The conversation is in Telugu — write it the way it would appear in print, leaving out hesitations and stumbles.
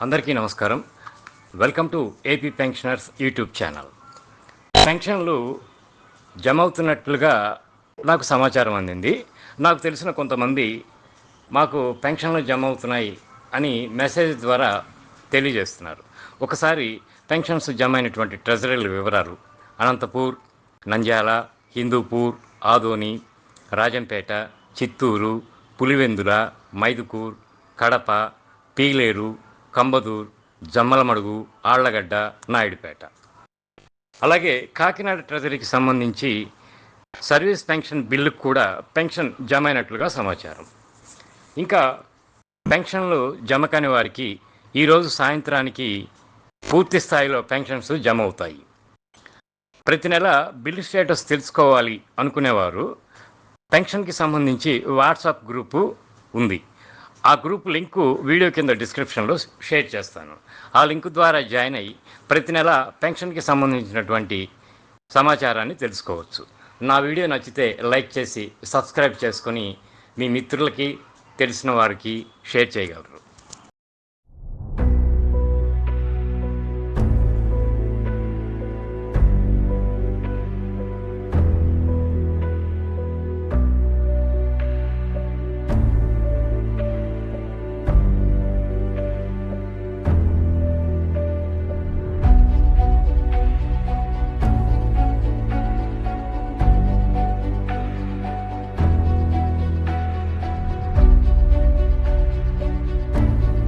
అందరికీ నమస్కారం. Welcome to AP pensioners YouTube channel. పెన్షన్లు జమ అవుతున్నట్లుగా నాకు సమాచారం అందింది. నాకు తెలిసిన కొంతమంది మాకు పెన్షన్లు జమ అవుతున్నాయి అని మెసేజ్ ద్వారా తెలియజేస్తున్నారు. ఒకసారి పెన్షన్స్ జమ అయినటువంటి ట్రెజరీల వివరాలు: అనంతపూర్, నంద్యాల, హిందూపూర్, ఆదోని, రాజంపేట, చిత్తూరు, పులివెందుల, మైదుకూర్, కడప, పీలేరు, కంబదూర్, జమ్మలమడుగు, ఆళ్లగడ్డ, నాయుడుపేట. అలాగే కాకినాడ ట్రెజరీకి సంబంధించి సర్వీస్ పెన్షన్ బిల్లుకు కూడా పెన్షన్ జమ అయినట్లుగా సమాచారం. ఇంకా పెన్షన్లు జమ కాని వారికి ఈరోజు సాయంత్రానికి పూర్తి స్థాయిలో పెన్షన్స్ జమ అవుతాయి. ప్రతి నెల బిల్ స్టేటస్ తెలుసుకోవాలి అనుకునేవారు పెన్షన్కి సంబంధించి వాట్సాప్ గ్రూపు ఉంది. ఆ గ్రూప్ లింకు వీడియో కింద డిస్క్రిప్షన్లో షేర్ చేస్తాను. ఆ లింకు ద్వారా జాయిన్ అయ్యి ప్రతి నెల పెన్షన్కి సంబంధించినటువంటి సమాచారాన్ని తెలుసుకోవచ్చు. నా వీడియో నచ్చితే లైక్ చేసి సబ్స్క్రైబ్ చేసుకొని మీ మిత్రులకి, తెలిసిన వారికి షేర్ చేయగలరు.